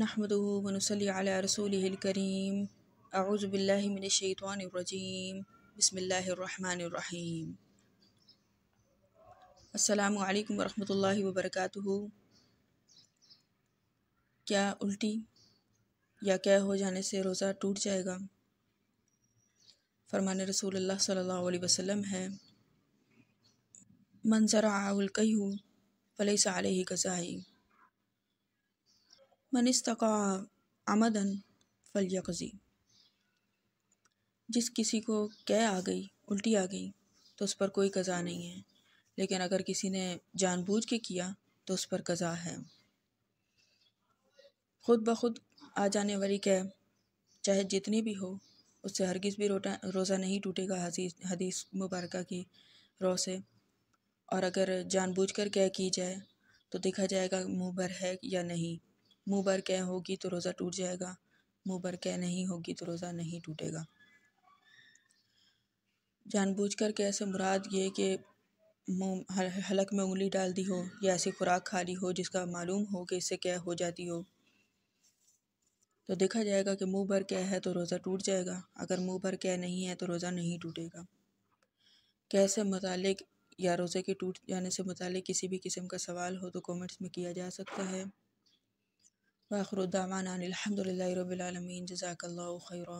नहमदुहु व नुसल्ली अला रसूलिहिल करीम। अऊज़ु बिल्लाहि मिनश शैतानिर रजीम। बिस्मिल्लाहिर रहमानिर रहीम। अस्सलामु अलैकुम व रहमतुल्लाहि व बरकातुहू। क्या उल्टी या क्या हो जाने से रोज़ा टूट जाएगा? फरमाने रसूलुल्लाह सल्लल्लाहु अलैहि वसल्लम है, मन ज़रअहुल कय्यु फलैसा अलैहि क़ज़ाई, मन इस्तक़ा अमदन फलयक़ज़ी। जिस किसी को कै आ गई, उल्टी आ गई, तो उस पर कोई क़ज़ा नहीं है, लेकिन अगर किसी ने जानबूझ के किया तो उस पर क़ज़ा है। खुद ब खुद आ जाने वाली कै चाहे जितनी भी हो, उससे हरगिज़ भी रोज़ा नहीं टूटेगा हदीस मुबारका की रो से। और अगर जानबूझकर कै की जाए तो देखा जाएगा मुँह भर है या नहीं। मुँह भर कै होगी तो रोज़ा टूट जाएगा, मुँह भर कै नहीं होगी तो रोज़ा नहीं टूटेगा। जानबूझकर कै से मुराद ये कि मुँह हलक में उंगली डाल दी हो या ऐसी खुराक खा ली हो जिसका मालूम हो कि इससे क्या हो जाती हो, तो देखा जाएगा कि मुँह भर क्या है तो रोज़ा टूट जाएगा। अगर मुँह भर क्या नहीं है तो रोज़ा नहीं टूटेगा। कै से मुतालिक या रोज़े के टूट जाने से मुतालिक किसी भी किस्म का सवाल हो तो कमेंट्स में किया जा सकता है। व आखिरु दावाना अनिल हम्दुलिल्लाहि रब्बिल आलमीन। जज़ाकल्लाहु खैरा।